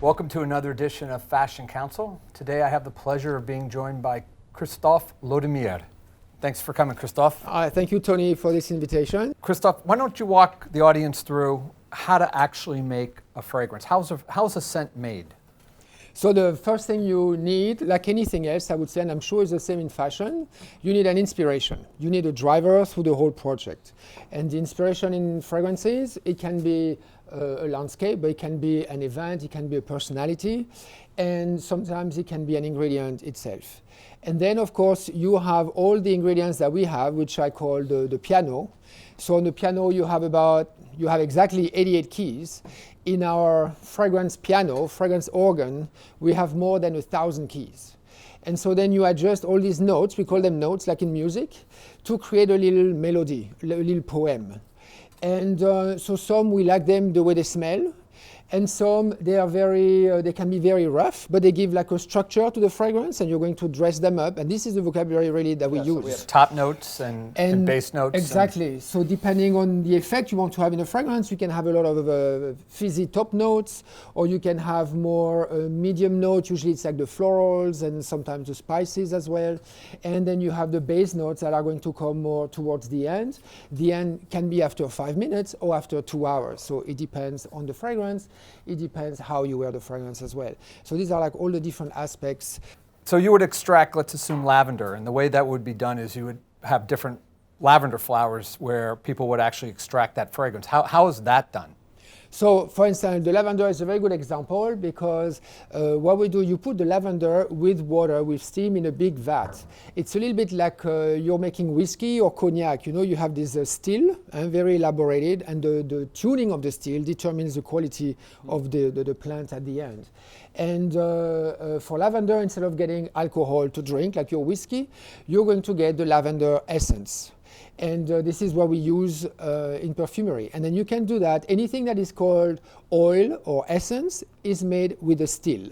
Welcome to another edition of Fashion Counsel. Today I have the pleasure of being joined by Christophe Laudamiel. Thanks for coming, Christophe. Thank you, Tony, for this invitation. Christophe, why don't you walk the audience through how to actually make a fragrance? How's a scent made? So the first thing you need, like anything else, I would say, and I'm sure it's the same in fashion, you need an inspiration. You need a driver through the whole project. And the inspiration in fragrances, it can be a landscape, but it can be an event, it can be a personality, and sometimes it can be an ingredient itself. And then, of course, you have all the ingredients that we have, which I call the piano. So on the piano, you have exactly 88 keys. In our fragrance piano, fragrance organ, we have more than 1,000 keys. And so then you adjust all these notes, we call them notes like in music, to create a little melody, a little poem. And so some we like them the way they smell, and some they can be very rough, but they give like a structure to the fragrance, and you're going to dress them up. And this is the vocabulary really that we use. So we have top notes and base notes. Exactly. So depending on the effect you want to have in a fragrance, you can have a lot of fizzy top notes, or you can have more medium notes. Usually it's like the florals and sometimes the spices as well. And then you have the base notes that are going to come more towards the end. The end can be after 5 minutes or after 2 hours. So it depends on the fragrance. It depends how you wear the fragrance as well. So these are like all the different aspects. So you would extract, let's assume, lavender, and the way that would be done is you would have different lavender flowers where people would actually extract that fragrance. How is that done? So, for instance, the lavender is a very good example because what we do, you put the lavender with water, with steam in a big vat. It's a little bit like you're making whiskey or cognac. You know, you have this still, very elaborated, and the tuning of the still determines the quality of the plant at the end. And for lavender, instead of getting alcohol to drink, like your whiskey, you're going to get the lavender essence. And this is what we use in perfumery. And then you can do that. Anything that is called oil or essence is made with a still,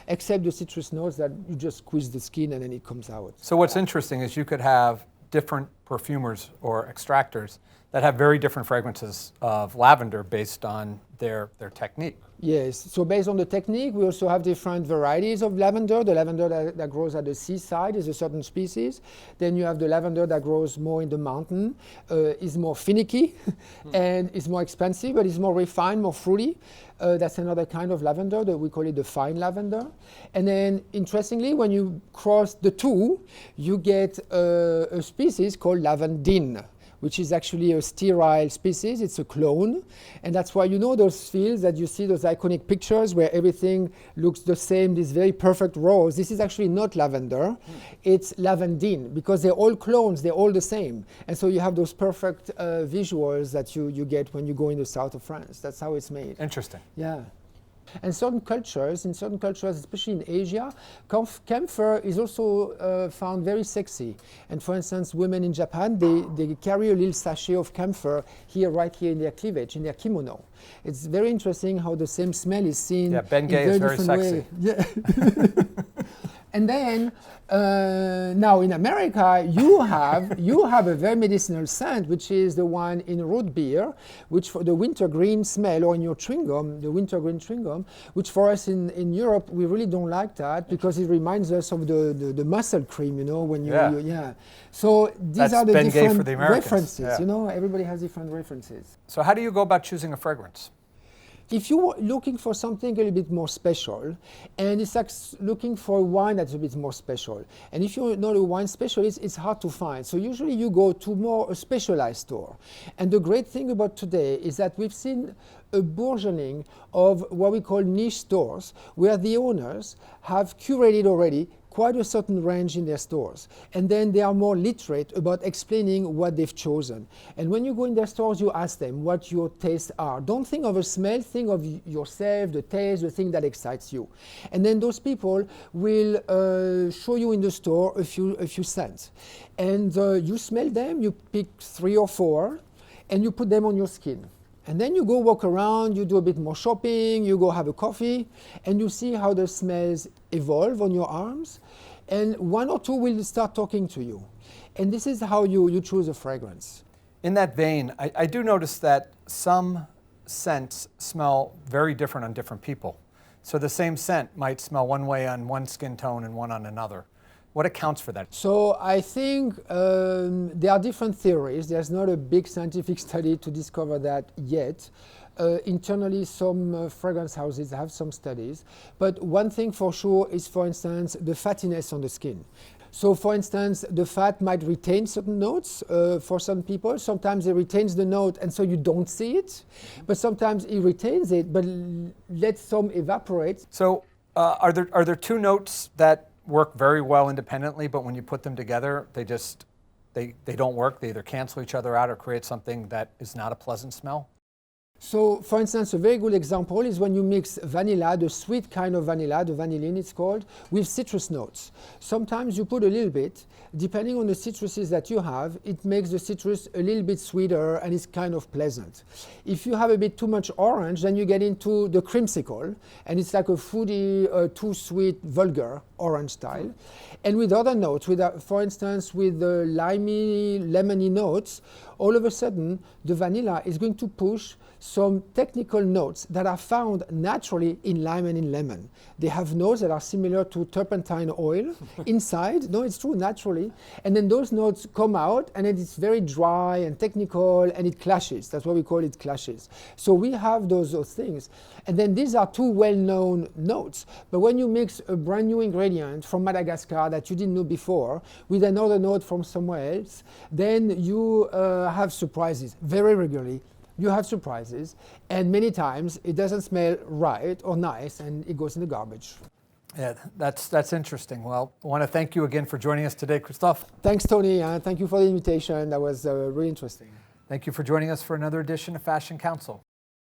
except the citrus notes that you just squeeze the skin and then it comes out. So what's interesting is you could have different perfumers or extractors that have very different fragrances of lavender based on their technique. Yes, so based on the technique, we also have different varieties of lavender. The lavender that grows at the seaside is a certain species. Then you have the lavender that grows more in the mountain, is more finicky and is more expensive, but is more refined, more fruity. That's another kind of lavender, that we call it the fine lavender. And then, interestingly, when you cross the two, you get a species called lavandin, which is actually a sterile species. It's a clone. And that's why you know those fields that you see, those iconic pictures where everything looks the same, this very perfect rose. This is actually not lavender. It's lavandin, because they're all clones, they're all the same. And so you have those perfect visuals that you get when you go in the south of France. That's how it's made. Interesting. Yeah. And in certain cultures, especially in Asia, camphor is also found very sexy. And for instance, women in Japan, they carry a little sachet of camphor right here in their cleavage, in their kimono. It's very interesting how the same smell is seen in a very different way. Yeah. And then now in America, you have a very medicinal scent, which is the one in root beer, which for the wintergreen smell, or in your chewing gum, the wintergreen chewing gum, which for us in Europe, we really don't like that because it reminds us of the muscle cream, you know, when you. So these are the different references, yeah. You know, everybody has different references. So how do you go about choosing a fragrance? If you're looking for something a little bit more special, and it's like looking for a wine that's a bit more special, and if you're not a wine specialist, it's hard to find. So usually you go to a specialized store. And the great thing about today is that we've seen a burgeoning of what we call niche stores, where the owners have curated already quite a certain range in their stores. And then they are more literate about explaining what they've chosen. And when you go in their stores, you ask them what your tastes are. Don't think of a smell, think of yourself, the taste, the thing that excites you. And then those people will show you in the store a few scents. And you smell them, you pick 3 or 4, and you put them on your skin. And then you go walk around, you do a bit more shopping, you go have a coffee, and you see how the smells evolve on your arms. And 1 or 2 will start talking to you. And this is how you choose a fragrance. In that vein, I do notice that some scents smell very different on different people. So the same scent might smell one way on one skin tone and one on another. What accounts for that? So I think there are different theories. There's not a big scientific study to discover that yet. Internally, some fragrance houses have some studies. But one thing for sure is, for instance, the fattiness on the skin. So, for instance, the fat might retain certain notes for some people. Sometimes it retains the note, and so you don't see it. But sometimes it retains it, but lets some evaporate. So are there two notes that work very well independently, but when you put them together, they don't work? They either cancel each other out or create something that is not a pleasant smell? So, for instance, a very good example is when you mix vanilla, the sweet kind of vanilla, the vanillin it's called, with citrus notes. Sometimes you put a little bit, depending on the citruses that you have, it makes the citrus a little bit sweeter and it's kind of pleasant. If you have a bit too much orange, then you get into the creamsicle, and it's like a fruity, too sweet, vulgar orange style. And with other notes, for instance, with the limey, lemony notes, all of a sudden, the vanilla is going to push some technical notes that are found naturally in lime and in lemon. They have notes that are similar to turpentine oil inside. No, it's true, naturally. And then those notes come out, and it's very dry and technical, and it clashes. That's why we call it clashes. So we have those things. And then these are two well-known notes. But when you mix a brand new ingredient from Madagascar that you didn't know before with another note from somewhere else, then you have surprises very regularly. You have surprises, and many times it doesn't smell right or nice, and it goes in the garbage. Yeah, that's interesting. Well, I want to thank you again for joining us today, Christophe. Thanks, Tony. Thank you for the invitation. That was really interesting. Thank you for joining us for another edition of Fashion Counsel.